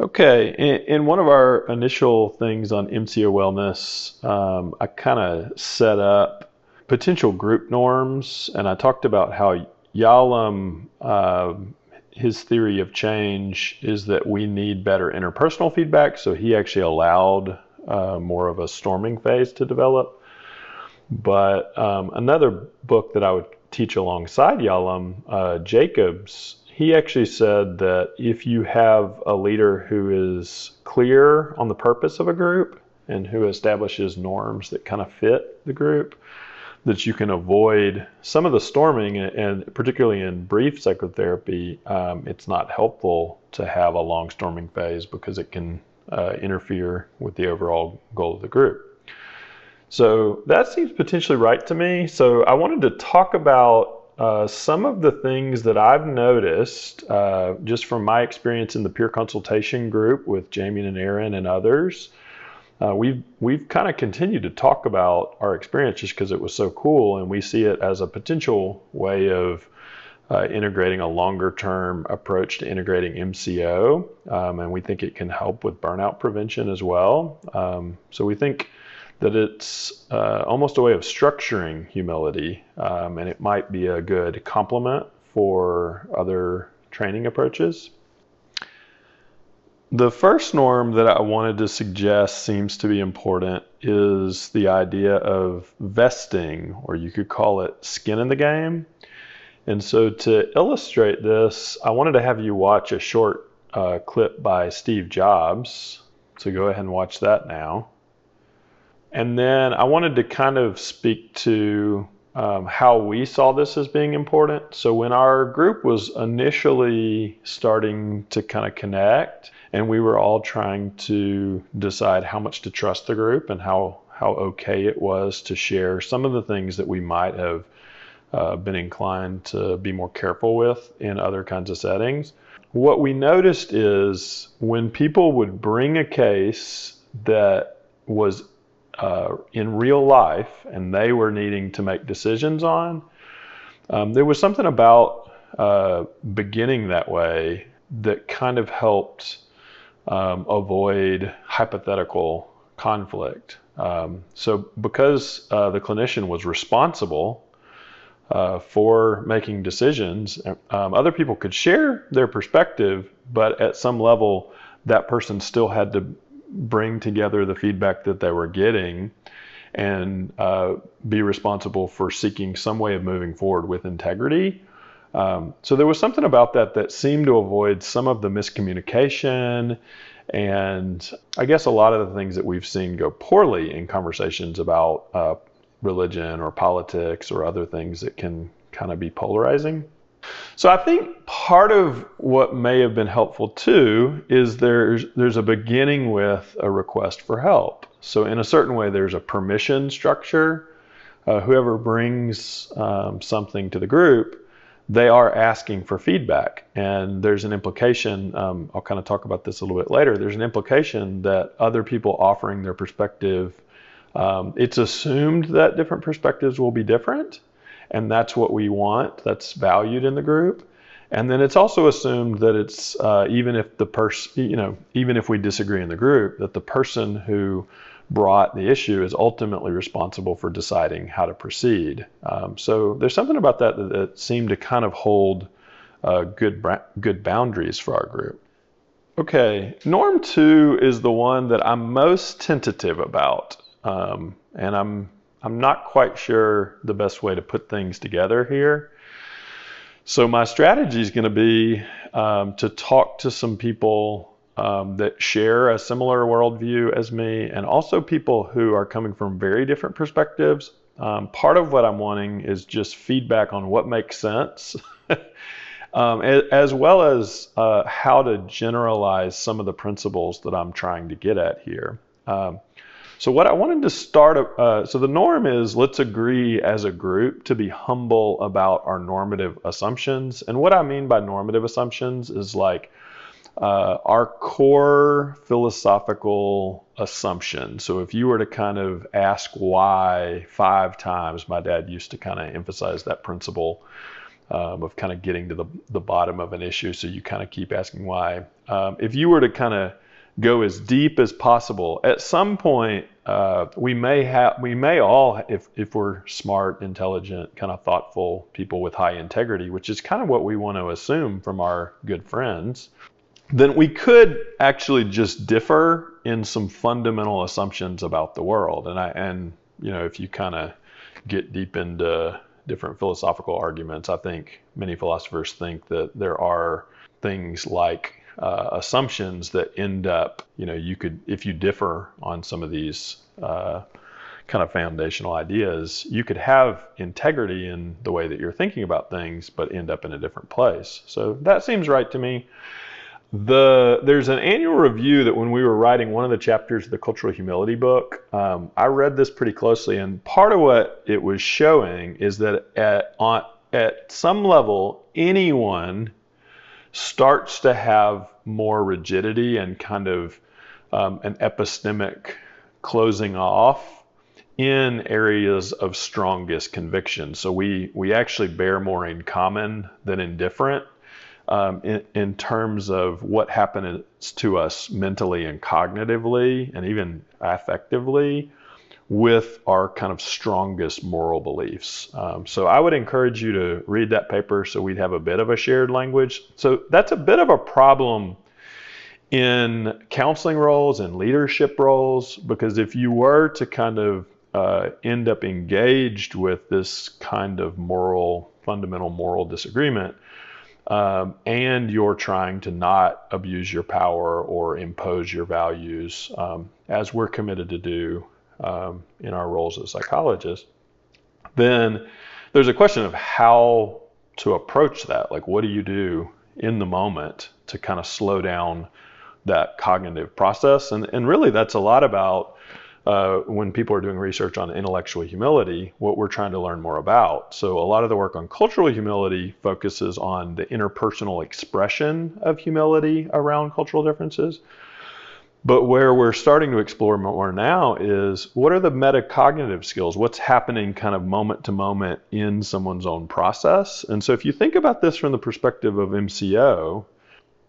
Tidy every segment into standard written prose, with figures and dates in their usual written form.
Okay, in one of our initial things on MCO wellness, I kind of set up potential group norms, and I talked about how Yalom, his theory of change is that we need better interpersonal feedback, so he actually allowed more of a storming phase to develop. But another book that I would teach alongside Yalom, Jacobs, he actually said that if you have a leader who is clear on the purpose of a group and who establishes norms that kind of fit the group, that you can avoid some of the storming, and particularly in brief psychotherapy, it's not helpful to have a long storming phase because it can interfere with the overall goal of the group. So that seems potentially right to me. So I wanted to talk about some of the things that I've noticed just from my experience in the peer consultation group with Jamie and Aaron and others. We've kind of continued to talk about our experience just because it was so cool, and we see it as a potential way of integrating a longer term approach to integrating MCO, and we think it can help with burnout prevention as well. So we think that it's almost a way of structuring humility, and it might be a good complement for other training approaches. The first norm that I wanted to suggest seems to be important is the idea of vesting, or you could call it skin in the game. And so to illustrate this, I wanted to have you watch a short clip by Steve Jobs. So go ahead and watch that now. And then I wanted to kind of speak to how we saw this as being important. So when our group was initially starting to kind of connect, and we were all trying to decide how much to trust the group and how okay it was to share some of the things that we might have been inclined to be more careful with in other kinds of settings, what we noticed is when people would bring a case that was in real life and they were needing to make decisions on, there was something about beginning that way that kind of helped avoid hypothetical conflict. So because the clinician was responsible for making decisions, other people could share their perspective, but at some level that person still had to bring together the feedback that they were getting and be responsible for seeking some way of moving forward with integrity. So there was something about that seemed to avoid some of the miscommunication and I guess a lot of the things that we've seen go poorly in conversations about religion or politics or other things that can kind of be polarizing. So I think part of what may have been helpful too is there's a beginning with a request for help. So in a certain way, there's a permission structure. Whoever brings something to the group, they are asking for feedback. And there's an implication, I'll kind of talk about this a little bit later, there's an implication that other people offering their perspective, it's assumed that different perspectives will be different. And that's what we want. That's valued in the group. And then it's also assumed that it's even if we disagree in the group, that the person who brought the issue is ultimately responsible for deciding how to proceed. So there's something about that seemed to kind of hold good boundaries for our group. Okay, norm 2 is the one that I'm most tentative about, and I'm not quite sure the best way to put things together here. So my strategy is going to be to talk to some people that share a similar worldview as me, and also people who are coming from very different perspectives. Part of what I'm wanting is just feedback on what makes sense, as well as how to generalize some of the principles that I'm trying to get at here. So what I wanted to start, so the norm is let's agree as a group to be humble about our normative assumptions. And what I mean by normative assumptions is like our core philosophical assumption. So if you were to kind of ask why 5 times, my dad used to kind of emphasize that principle. of kind of getting to the bottom of an issue. So you kind of keep asking why. If you were to kind of go as deep as possible, at some point, we may all, if we're smart, intelligent, kind of thoughtful people with high integrity, which is kind of what we want to assume from our good friends, then we could actually just differ in some fundamental assumptions about the world. And if you kind of get deep into different philosophical arguments, I think many philosophers think that there are things like assumptions that end up, you could, if you differ on some of these kind of foundational ideas, you could have integrity in the way that you're thinking about things, but end up in a different place. So that seems right to me. There's an annual review that when we were writing one of the chapters of the Cultural Humility book, I read this pretty closely, and part of what it was showing is that at some level, anyone starts to have more rigidity and kind of an epistemic closing off in areas of strongest conviction. So we actually bear more in common than in different. In terms of what happens to us mentally and cognitively and even affectively with our kind of strongest moral beliefs. So I would encourage you to read that paper so we'd have a bit of a shared language. So that's a bit of a problem in counseling roles and leadership roles, because if you were to kind of end up engaged with this kind of fundamental moral disagreement, and you're trying to not abuse your power or impose your values, as we're committed to do in our roles as psychologists, then there's a question of how to approach that. Like, what do you do in the moment to kind of slow down that cognitive process? And really, that's a lot about when people are doing research on intellectual humility, what we're trying to learn more about. So a lot of the work on cultural humility focuses on the interpersonal expression of humility around cultural differences. But where we're starting to explore more now is, what are the metacognitive skills? What's happening kind of moment to moment in someone's own process? And so if you think about this from the perspective of MCO,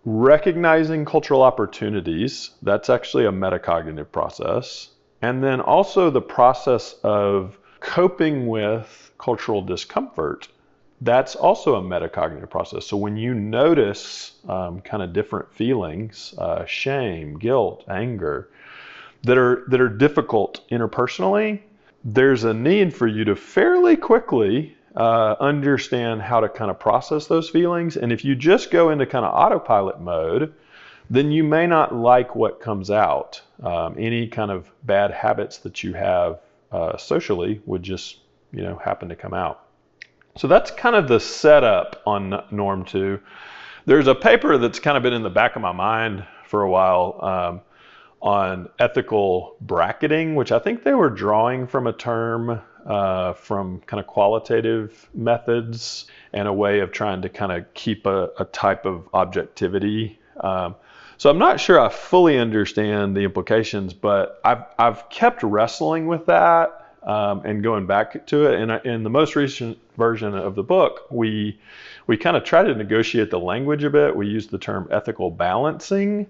recognizing cultural opportunities, that's actually a metacognitive process. And then also the process of coping with cultural discomfort, that's also a metacognitive process. So when you notice kind of different feelings, shame, guilt, anger, that are difficult interpersonally, there's a need for you to fairly quickly understand how to kind of process those feelings. And if you just go into kind of autopilot mode, then you may not like what comes out. Any kind of bad habits that you have socially would just, happen to come out. So that's kind of the setup on Norm 2. There's a paper that's kind of been in the back of my mind for a while on ethical bracketing, which I think they were drawing from a term from kind of qualitative methods and a way of trying to kind of keep a type of objectivity. So I'm not sure I fully understand the implications, but I've kept wrestling with that and going back to it. And in the most recent version of the book, we kind of try to negotiate the language a bit. We use the term ethical balancing.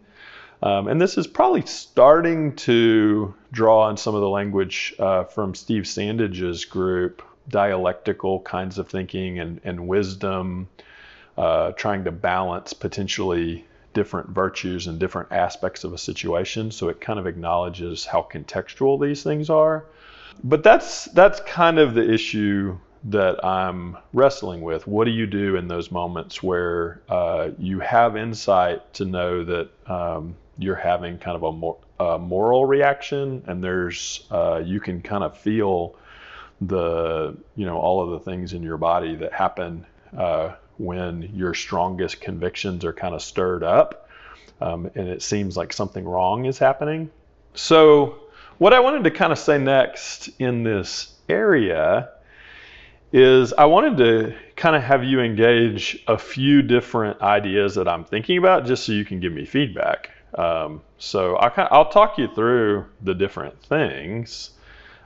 And this is probably starting to draw on some of the language from Steve Sandage's group, dialectical kinds of thinking and wisdom, trying to balance potentially different virtues and different aspects of a situation. So it kind of acknowledges how contextual these things are. But that's kind of the issue that I'm wrestling with. What do you do in those moments where you have insight to know that you're having kind of a moral reaction, and there's you can kind of feel the all of the things in your body that happen when your strongest convictions are kind of stirred up, and it seems like something wrong is happening. So what I wanted to kind of say next in this area is I wanted to kind of have you engage a few different ideas that I'm thinking about, just so you can give me feedback. So I'll talk you through the different things,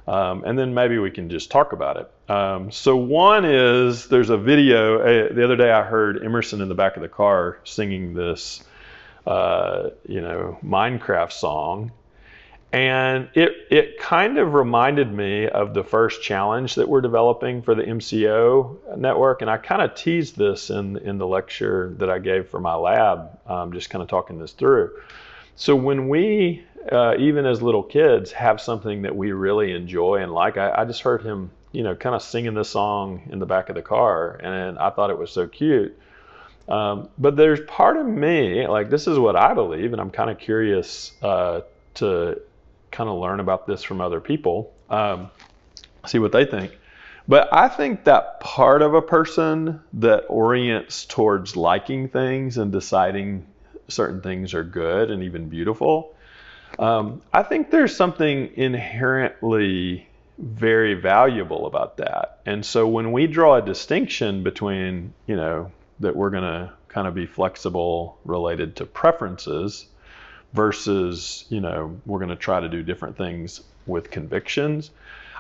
and then maybe we can just talk about it. So one is there's a video. The other day I heard Emerson in the back of the car singing this, Minecraft song. And it kind of reminded me of the first challenge that we're developing for the MCO network. And I kind of teased this in the lecture that I gave for my lab, just kind of talking this through. So when we, even as little kids, have something that we really enjoy and like, I just heard him, kind of singing this song in the back of the car, and I thought it was so cute. But there's part of me, like this is what I believe, and I'm kind of curious to kind of learn about this from other people, see what they think. But I think that part of a person that orients towards liking things and deciding certain things are good and even beautiful, I think there's something inherently very valuable about that. And so when we draw a distinction between, that we're going to kind of be flexible related to preferences versus, we're going to try to do different things with convictions,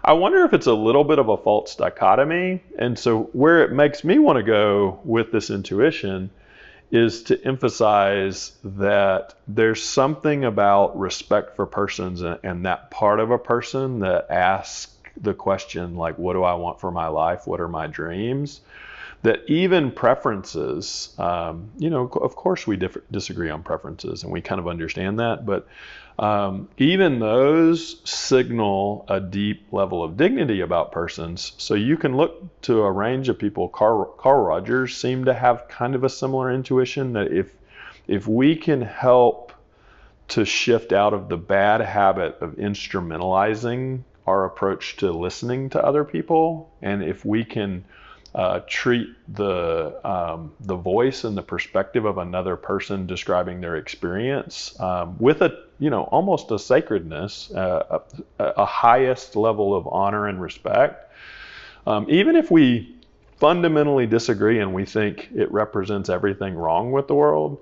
I wonder if it's a little bit of a false dichotomy. And so where it makes me want to go with this intuition is to emphasize that there's something about respect for persons and that part of a person that asks the question, like, what do I want for my life? What are my dreams? That even preferences, of course we disagree on preferences and we kind of understand that, but even those signal a deep level of dignity about persons. So you can look to a range of people. Carl Rogers seemed to have kind of a similar intuition that if we can help to shift out of the bad habit of instrumentalizing our approach to listening to other people, and if we can treat the voice and the perspective of another person describing their experience with almost a sacredness, a highest level of honor and respect. Even if we fundamentally disagree and we think it represents everything wrong with the world,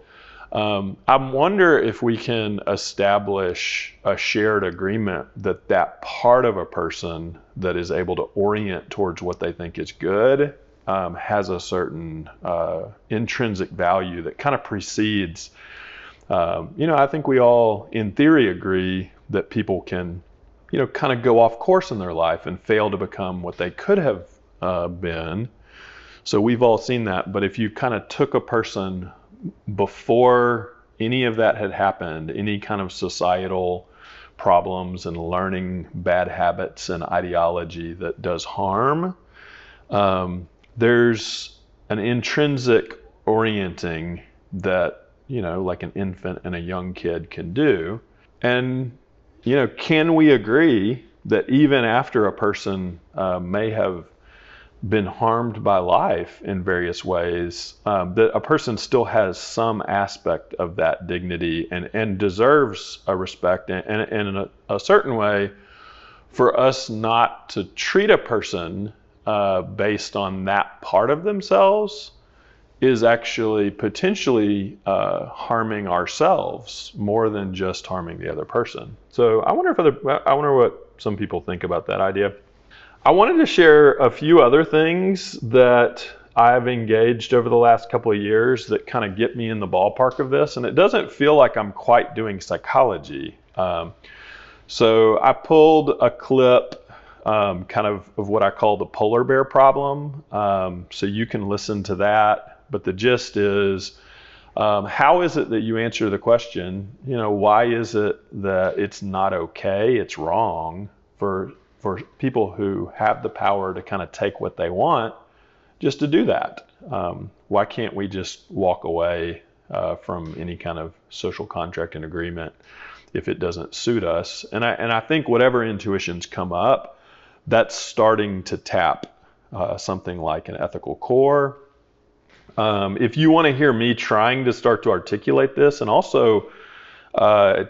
I wonder if we can establish a shared agreement that part of a person that is able to orient towards what they think is good has a certain intrinsic value that kind of precedes. I think we all, in theory, agree that people can, kind of go off course in their life and fail to become what they could have been. So we've all seen that. But if you kind of took a person before any of that had happened, any kind of societal problems and learning bad habits and ideology that does harm, there's an intrinsic orienting that, like an infant and a young kid can do. And, can we agree that even after a person may have been harmed by life in various ways, that a person still has some aspect of that dignity and deserves a respect, and in a certain way, for us not to treat a person based on that part of themselves is actually potentially harming ourselves more than just harming the other person. So I wonder what some people think about that idea. I wanted to share a few other things that I've engaged over the last couple of years that kind of get me in the ballpark of this, and it doesn't feel like I'm quite doing psychology. So I pulled a clip kind of what I call the polar bear problem. So you can listen to that, but the gist is, how is it that you answer the question, why is it that it's not okay, it's wrong for people who have the power to kind of take what they want, just to do that? Why can't we just walk away from any kind of social contract and agreement if it doesn't suit us? And I think whatever intuitions come up, that's starting to tap something like an ethical core. If you want to hear me trying to start to articulate this and also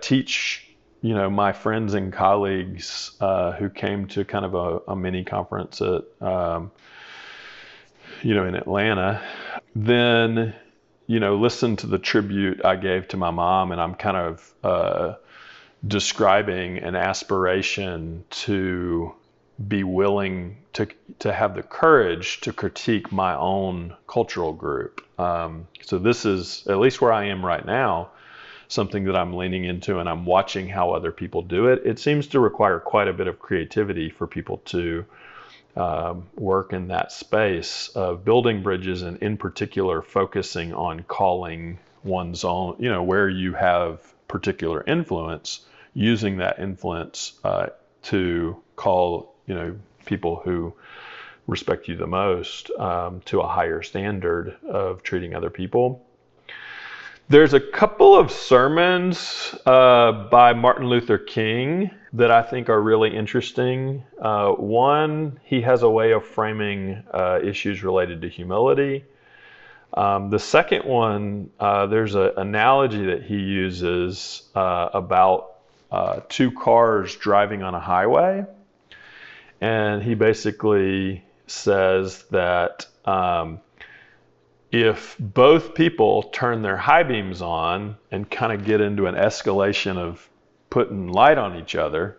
teach my friends and colleagues who came to kind of a mini conference at, in Atlanta, then, listen to the tribute I gave to my mom, and I'm kind of describing an aspiration to be willing to have the courage to critique my own cultural group. So this is, at least where I am right now, something that I'm leaning into, and I'm watching how other people do it. It seems to require quite a bit of creativity for people to work in that space of building bridges, and in particular focusing on calling one's own, where you have particular influence, using that influence to call, people who respect you the most to a higher standard of treating other people. There's a couple of sermons by Martin Luther King that I think are really interesting. One, he has a way of framing issues related to humility. The second one, there's an analogy that he uses about two cars driving on a highway. And he basically says that if both people turn their high beams on and kind of get into an escalation of putting light on each other,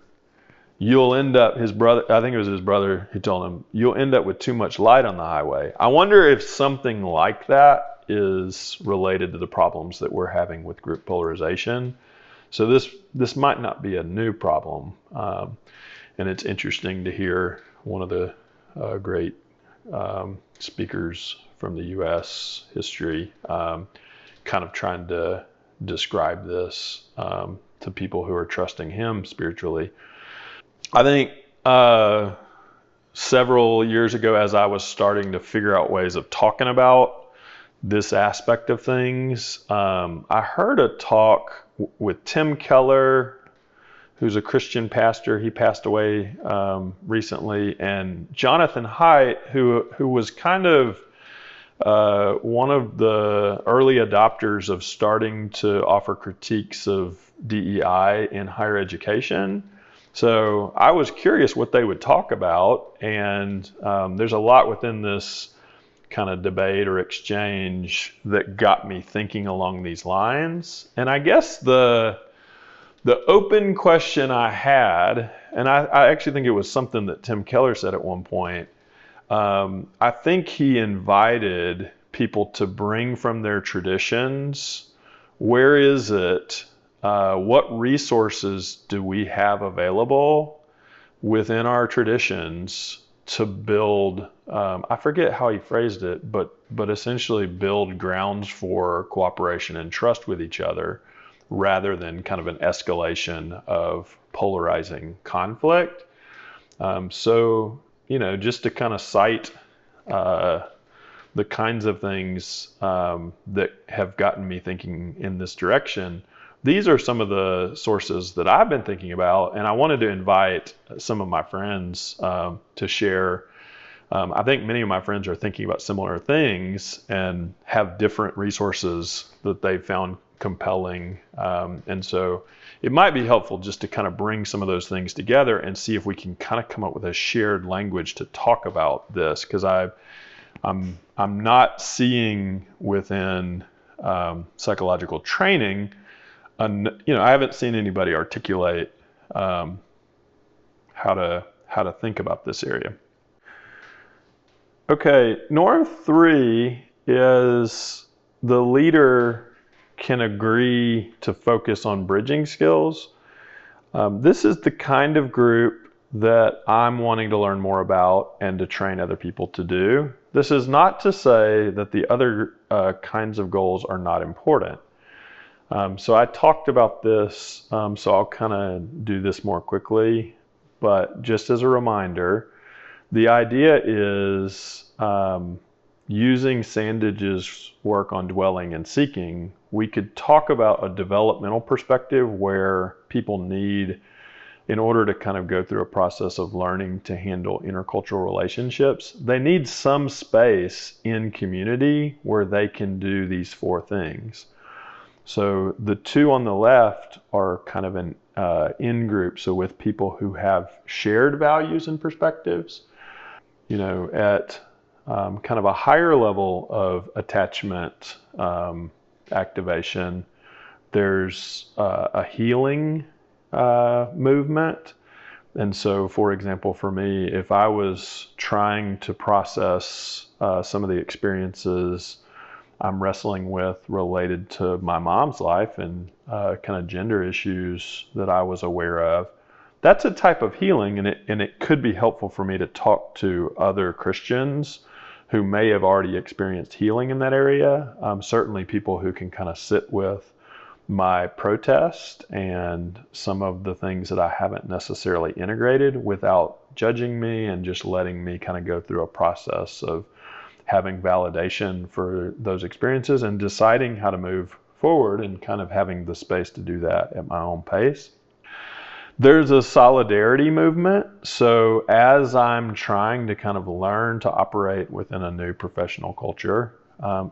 you'll end up, his brother, I think it was his brother who told him, you'll end up with too much light on the highway. I wonder if something like that is related to the problems that we're having with group polarization. So this might not be a new problem. And it's interesting to hear one of the great speakers from the U.S. history kind of trying to describe this to people who are trusting him spiritually. I think several years ago, as I was starting to figure out ways of talking about this aspect of things, I heard a talk with Tim Keller, who's a Christian pastor. He passed away recently, and Jonathan Haidt, who was kind of one of the early adopters of starting to offer critiques of DEI in higher education. So I was curious what they would talk about, and there's a lot within this kind of debate or exchange that got me thinking along these lines. And I guess the open question I had, and I actually think it was something that Tim Keller said at one point, I think he invited people to bring from their traditions, where is it, what resources do we have available within our traditions to build, I forget how he phrased it, but essentially build grounds for cooperation and trust with each other, rather than kind of an escalation of polarizing conflict. So, just to kind of cite the kinds of things that have gotten me thinking in this direction, these are some of the sources that I've been thinking about, and I wanted to invite some of my friends to share. I think many of my friends are thinking about similar things and have different resources that they've found compelling. And so it might be helpful just to kind of bring some of those things together and see if we can kind of come up with a shared language to talk about this, because I'm not seeing within psychological training, I haven't seen anybody articulate how to think about this area. Okay, norm 3 is the leader can agree to focus on bridging skills. This is the kind of group that I'm wanting to learn more about and to train other people to do. This is not to say that the other kinds of goals are not important. So I talked about this, so I'll kind of do this more quickly, but just as a reminder, the idea is using Sandage's work on dwelling and seeking, we could talk about a developmental perspective where people need, in order to kind of go through a process of learning to handle intercultural relationships, they need some space in community where they can do these 4 things. So the 2 on the left are kind of an in-group, so with people who have shared values and perspectives, at kind of a higher level of attachment activation, there's a healing movement. And so, for example, for me, if I was trying to process some of the experiences I'm wrestling with related to my mom's life and kind of gender issues that I was aware of, that's a type of healing, and it could be helpful for me to talk to other Christians who may have already experienced healing in that area. Certainly people who can kind of sit with my protest and some of the things that I haven't necessarily integrated without judging me and just letting me kind of go through a process of having validation for those experiences and deciding how to move forward and kind of having the space to do that at my own pace. There's a solidarity movement. So as I'm trying to kind of learn to operate within a new professional culture,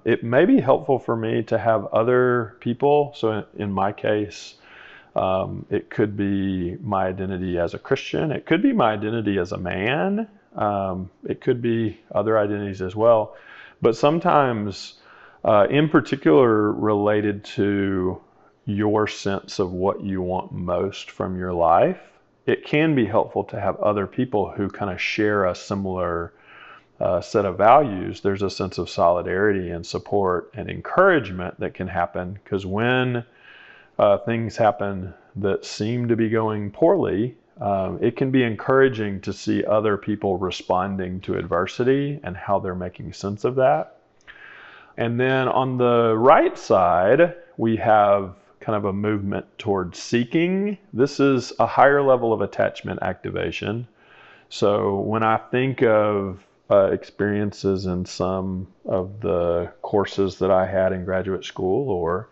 it may be helpful for me to have other people. So in my case, it could be my identity as a Christian. It could be my identity as a man. It could be other identities as well. But sometimes, in particular, related to your sense of what you want most from your life, it can be helpful to have other people who kind of share a similar set of values. There's a sense of solidarity and support and encouragement that can happen, because when things happen that seem to be going poorly, it can be encouraging to see other people responding to adversity and how they're making sense of that. And then on the right side, we have kind of a movement towards seeking. This is a higher level of attachment activation. So when I think of experiences in some of the courses that I had in graduate school, or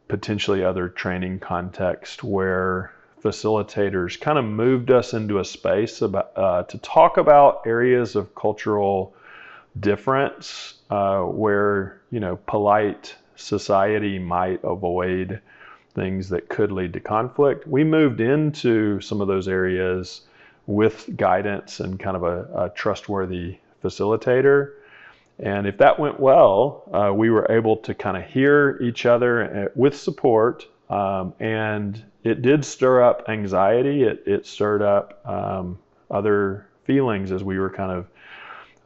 potentially other training context where facilitators kind of moved us into a space about, to talk about areas of cultural difference where, polite society might avoid things that could lead to conflict. We moved into some of those areas with guidance and kind of a trustworthy facilitator. And if that went well, we were able to kind of hear each other with support. And it did stir up anxiety. It stirred up other feelings as we were kind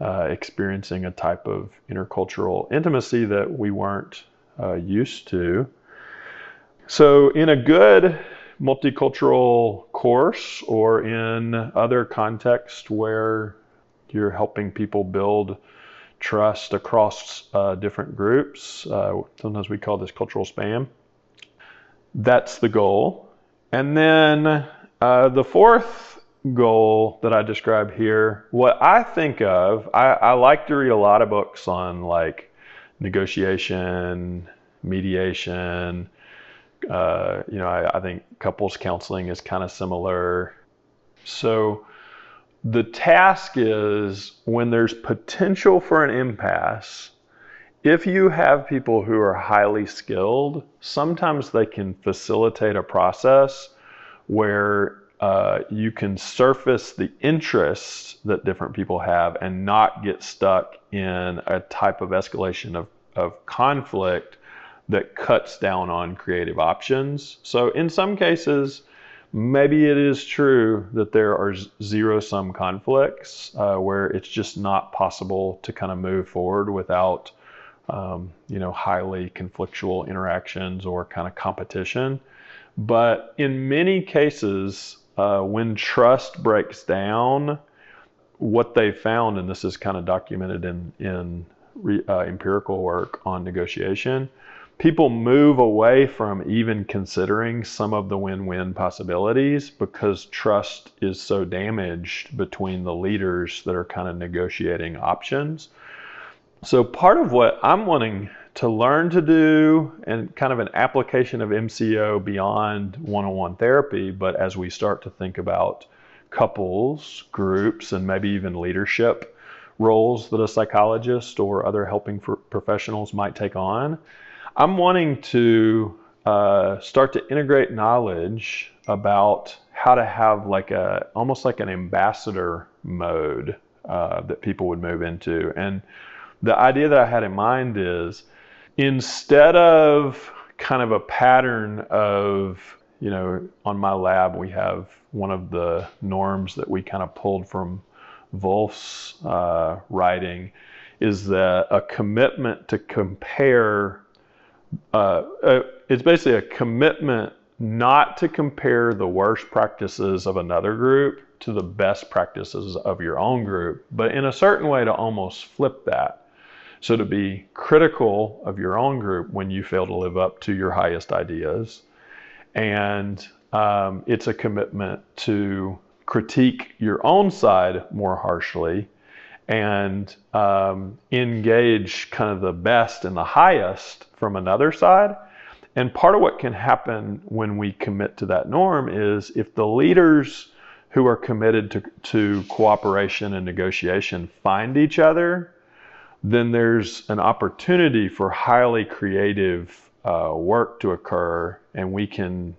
of experiencing a type of intercultural intimacy that we weren't used to. So in a good multicultural course, or in other contexts where you're helping people build trust across different groups, sometimes we call this cultural spam, that's the goal. And then the fourth goal that I describe here, what I think of, I like to read a lot of books on like negotiation, mediation. I think couples counseling is kind of similar. So the task is, when there's potential for an impasse, if you have people who are highly skilled, sometimes they can facilitate a process where you can surface the interests that different people have and not get stuck in a type of escalation of conflict that cuts down on creative options. So in some cases, maybe it is true that there are zero-sum conflicts where it's just not possible to kind of move forward without highly conflictual interactions or kind of competition. But in many cases, when trust breaks down, what they found, and this is kind of documented in empirical work on negotiation, people move away from even considering some of the win-win possibilities because trust is so damaged between the leaders that are kind of negotiating options. So part of what I'm wanting to learn to do, and kind of an application of MCO beyond one-on-one therapy, but as we start to think about couples, groups, and maybe even leadership roles that a psychologist or other helping professionals might take on, I'm wanting to start to integrate knowledge about how to have almost like an ambassador mode that people would move into. And the idea that I had in mind is, instead of kind of a pattern of on my lab, we have one of the norms that we kind of pulled from Wolf's writing is that a commitment to compare, it's basically a commitment not to compare the worst practices of another group to the best practices of your own group, but in a certain way to almost flip that. So to be critical of your own group when you fail to live up to your highest ideas. And it's a commitment to critique your own side more harshly and engage kind of the best and the highest from another side. And part of what can happen when we commit to that norm is if the leaders who are committed to cooperation and negotiation find each other, then there's an opportunity for highly creative work to occur. And we can,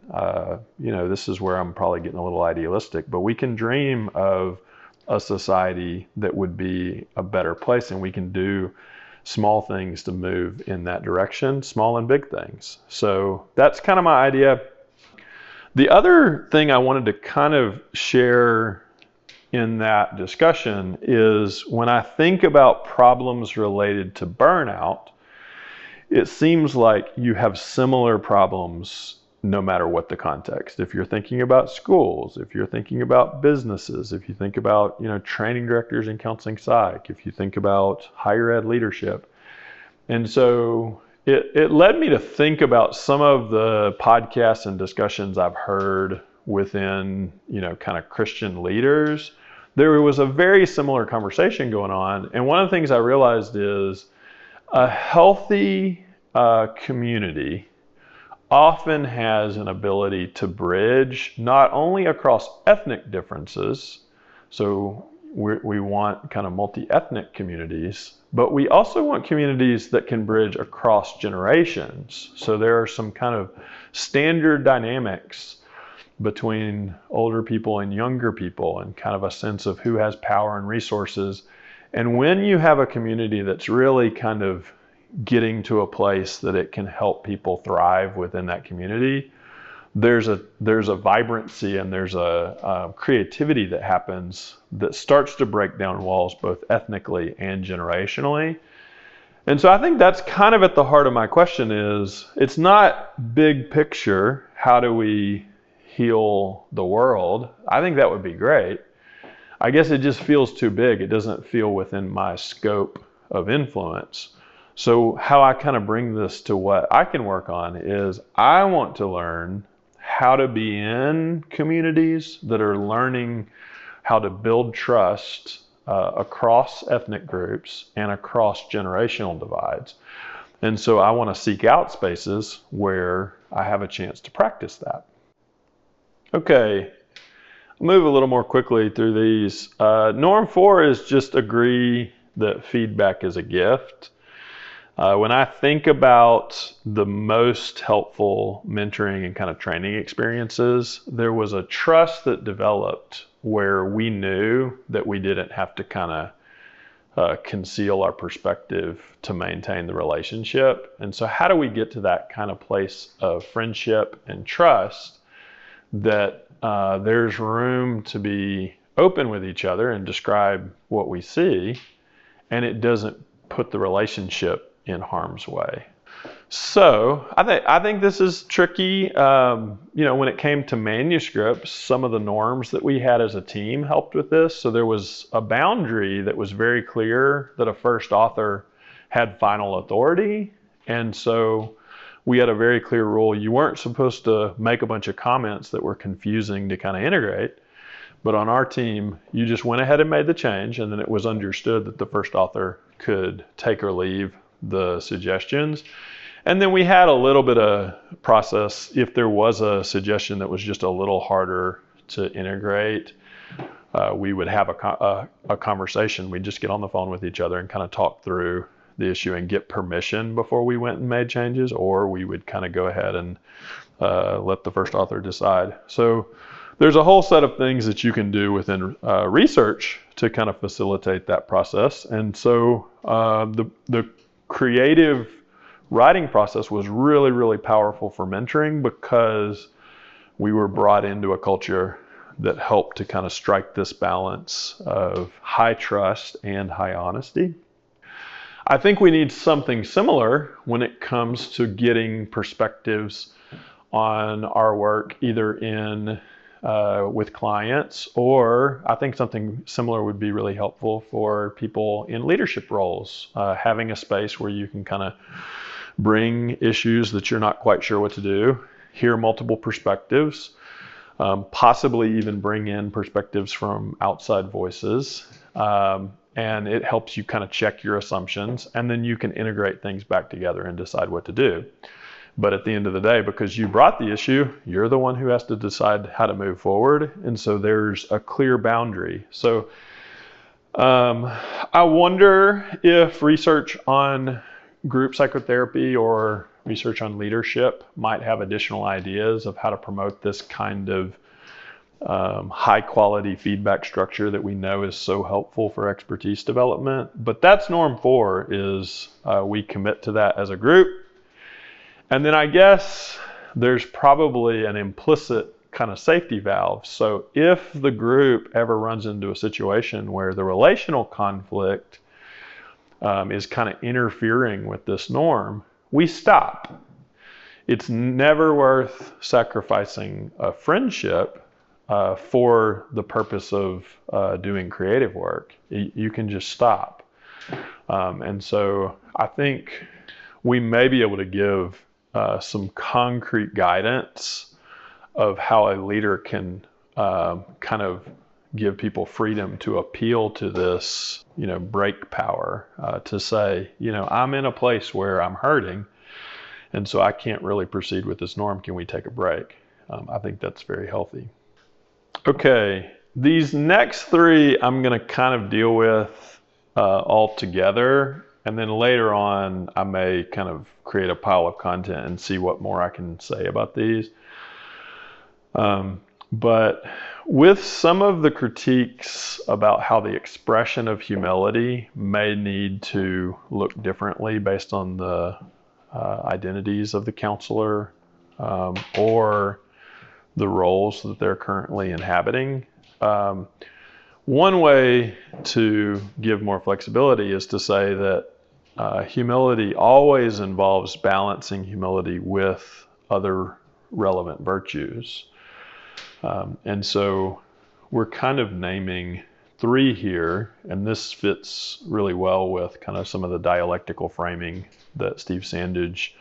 this is where I'm probably getting a little idealistic, but we can dream of a society that would be a better place, and we can do small things to move in that direction, small and big things. So that's kind of my idea. The other thing I wanted to kind of share in that discussion is when I think about problems related to burnout, it seems like you have similar problems no matter what the context. If you're thinking about schools, if you're thinking about businesses, if you think about, training directors and counseling psych, if you think about higher ed leadership. And so it led me to think about some of the podcasts and discussions I've heard within, kind of Christian leaders. There was a very similar conversation going on. And one of the things I realized is a healthy community often has an ability to bridge not only across ethnic differences, so we want kind of multi-ethnic communities, but we also want communities that can bridge across generations. So there are some kind of standard dynamics between older people and younger people and kind of a sense of who has power and resources. And when you have a community that's really kind of getting to a place that it can help people thrive within that community, there's a vibrancy and there's a creativity that happens that starts to break down walls both ethnically and generationally. And so I think that's kind of at the heart of my question is, it's not big picture, how do we heal the world? I think that would be great. I guess it just feels too big. It doesn't feel within my scope of influence. So how I kind of bring this to what I can work on is I want to learn how to be in communities that are learning how to build trust across ethnic groups and across generational divides. And so I want to seek out spaces where I have a chance to practice that. Okay, I'll move a little more quickly through these. Norm 4 is just agree that feedback is a gift. When I think about the most helpful mentoring and kind of training experiences, there was a trust that developed where we knew that we didn't have to kind of conceal our perspective to maintain the relationship. And so how do we get to that kind of place of friendship and trust that there's room to be open with each other and describe what we see, and it doesn't put the relationship in harm's way? So I think this is tricky. When it came to manuscripts, some of the norms that we had as a team helped with this. So there was a boundary that was very clear that a first author had final authority. And so we had a very clear rule. You weren't supposed to make a bunch of comments that were confusing to kind of integrate. But on our team, you just went ahead and made the change, and then it was understood that the first author could take or leave the suggestions. And then we had a little bit of process. If there was a suggestion that was just a little harder to integrate, we would have a conversation. We'd just get on the phone with each other and kind of talk through the issue and get permission before we went and made changes, or we would kind of go ahead and let the first author decide. So there's a whole set of things that you can do within research to kind of facilitate that process. And so the creative writing process was really, really powerful for mentoring because we were brought into a culture that helped to kind of strike this balance of high trust and high honesty. I think we need something similar when it comes to getting perspectives on our work, either in with clients, or I think something similar would be really helpful for people in leadership roles, having a space where you can kind of bring issues that you're not quite sure what to do, hear multiple perspectives, possibly even bring in perspectives from outside voices. And it helps you kind of check your assumptions, and then you can integrate things back together and decide what to do. But at the end of the day, because you brought the issue, you're the one who has to decide how to move forward. And so there's a clear boundary. So I wonder if research on group psychotherapy or research on leadership might have additional ideas of how to promote this kind of high quality feedback structure that we know is so helpful for expertise development. But that's norm 4, is we commit to that as a group. And then I guess there's probably an implicit kind of safety valve. So if the group ever runs into a situation where the relational conflict is kind of interfering with this norm, we stop. It's never worth sacrificing a friendship for the purpose of doing creative work. You can just stop. And so I think we may be able to give some concrete guidance of how a leader can kind of give people freedom to appeal to this, break power, to say, I'm in a place where I'm hurting, and so I can't really proceed with this norm. Can we take a break? I think that's very healthy. Okay, these next 3 I'm going to kind of deal with all together. And then later on, I may kind of create a pile of content and see what more I can say about these. But with some of the critiques about how the expression of humility may need to look differently based on the identities of the counselor or the roles that they're currently inhabiting. One way to give more flexibility is to say that humility always involves balancing humility with other relevant virtues. And so we're kind of naming 3 here, and this fits really well with kind of some of the dialectical framing that Steve Sandage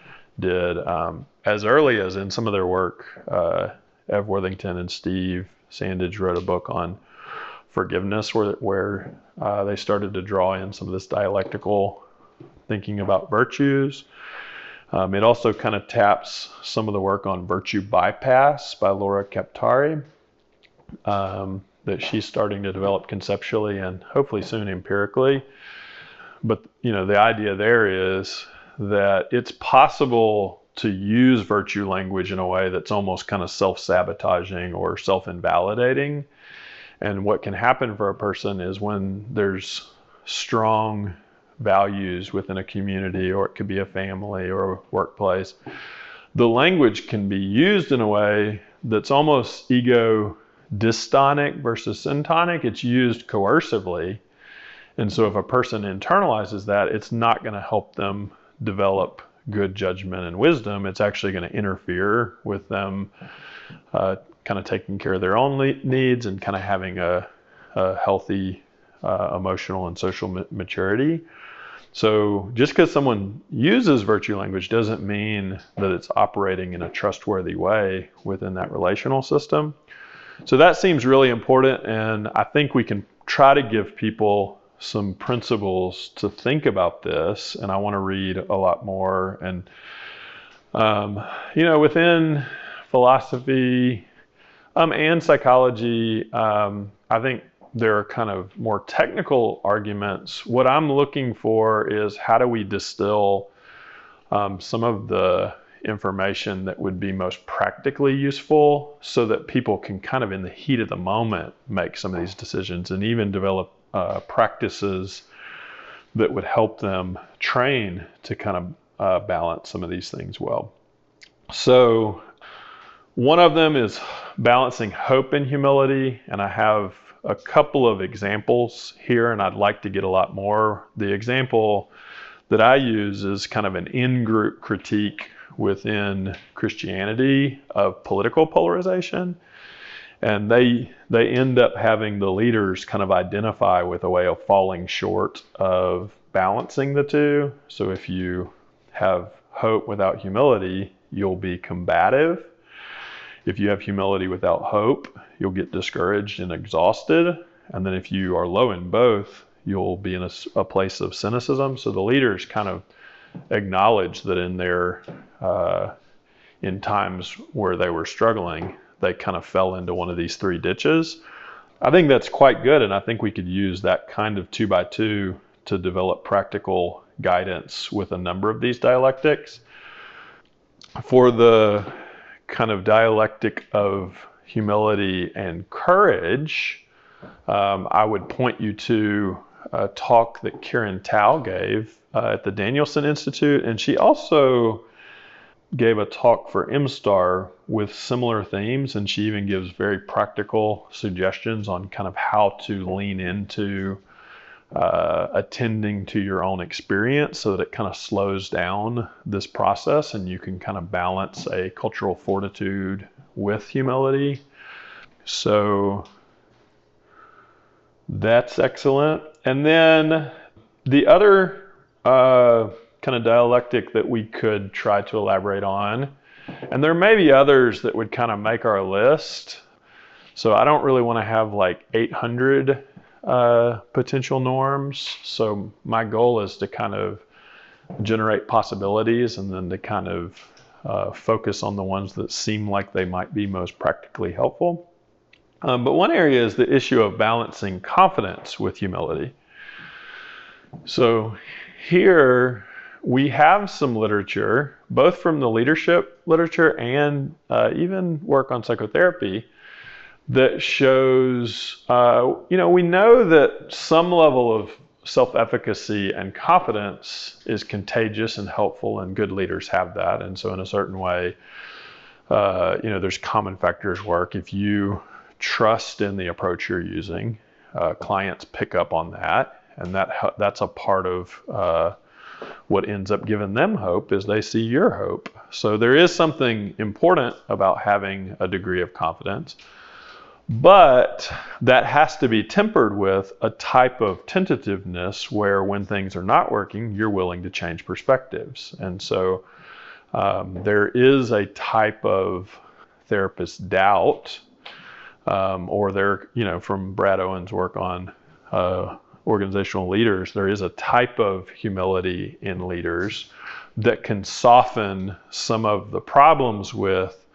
did as early as in some of their work. Ev Worthington and Steve Sandage wrote a book on forgiveness where they started to draw in some of this dialectical thinking about virtues. It also kind of taps some of the work on virtue bypass by Laura Kaptari that she's starting to develop conceptually and hopefully soon empirically. But the idea there is that it's possible to use virtue language in a way that's almost kind of self-sabotaging or self-invalidating. And what can happen for a person is when there's strong values within a community, or it could be a family or a workplace, the language can be used in a way that's almost ego dystonic versus syntonic. It's used coercively. And so if a person internalizes that, it's not going to help them develop good judgment and wisdom. It's actually going to interfere with them kind of taking care of their own needs and kind of having a healthy emotional and social maturity. So just because someone uses virtue language doesn't mean that it's operating in a trustworthy way within that relational system. So that seems really important, and I think we can try to give people some principles to think about this, and I want to read a lot more. And within philosophy and psychology, I think there are kind of more technical arguments. What I'm looking for is how do we distill some of the information that would be most practically useful so that people can kind of in the heat of the moment make some of these decisions and even develop practices that would help them train to kind of balance some of these things well. So One of them is balancing hope and humility, and I have a couple of examples here, and I'd like to get a lot more. The example that I use is kind of an in-group critique within Christianity of political polarization. And they end up having the leaders kind of identify with a way of falling short of balancing the two. So if you have hope without humility, you'll be combative. If you have humility without hope, you'll get discouraged and exhausted. And then if you are low in both, you'll be in a place of cynicism. So the leaders kind of acknowledge that in times where they were struggling, they kind of fell into one of these three ditches. I think that's quite good, and I think we could use that kind of 2x2 to develop practical guidance with a number of these dialectics. For the kind of dialectic of humility and courage, I would point you to a talk that Karen Tao gave at the Danielson Institute, and she also gave a talk for MSTAR with similar themes, and she even gives very practical suggestions on kind of how to lean into attending to your own experience so that it kind of slows down this process and you can kind of balance a cultural fortitude with humility. So that's excellent. And then the other kind of dialectic that we could try to elaborate on, and there may be others that would kind of make our list. So I don't really want to have like 800 potential norms. So my goal is to kind of generate possibilities and then to kind of focus on the ones that seem like they might be most practically helpful. But one area is the issue of balancing confidence with humility. So here we have some literature, both from the leadership literature and even work on psychotherapy, that shows, we know that some level of self-efficacy and confidence is contagious and helpful, and good leaders have that. And so in a certain way, there's common factors work. If you trust in the approach you're using, clients pick up on that, and that's a part of what ends up giving them hope is they see your hope. So there is something important about having a degree of confidence, but that has to be tempered with a type of tentativeness where when things are not working, you're willing to change perspectives. And so there is a type of therapist doubt, from Brad Owen's work on organizational leaders, there is a type of humility in leaders that can soften some of the problems with,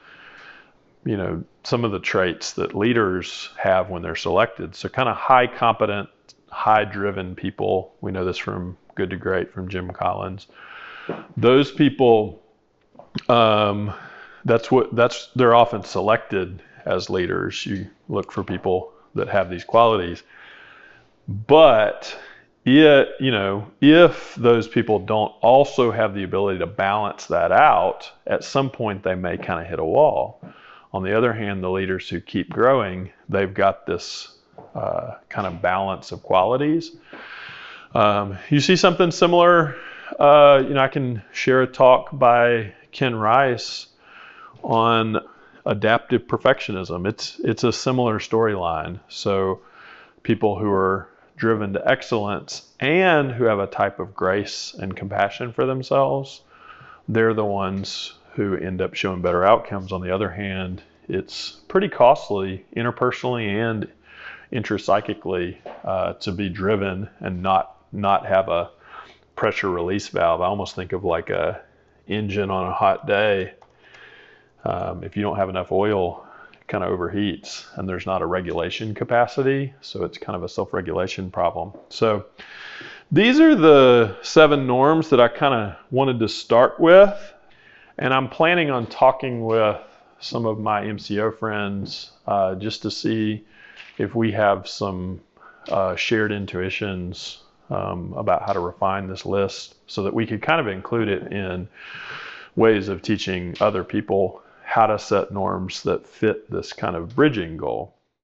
some of the traits that leaders have when they're selected. So kind of high competent, high driven people, we know this from Good to Great from Jim Collins. Those people, they're often selected as leaders. You look for people that have these qualities. But if those people don't also have the ability to balance that out, at some point they may kind of hit a wall. On the other hand, the leaders who keep growing, they've got this kind of balance of qualities. You see something similar, I can share a talk by Ken Rice on adaptive perfectionism. It's a similar storyline. So people who are driven to excellence and who have a type of grace and compassion for themselves, they're the ones who end up showing better outcomes. On the other hand, it's pretty costly interpersonally and intrapsychically to be driven and not have a pressure release valve. I almost think of like a engine on a hot day. If you don't have enough oil, it kind of overheats and there's not a regulation capacity. So it's kind of a self-regulation problem. So these are the 7 norms that I kind of wanted to start with. And I'm planning on talking with some of my MCO friends just to see if we have some shared intuitions about how to refine this list so that we could kind of include it in ways of teaching other people how to set norms that fit this kind of bridging goal.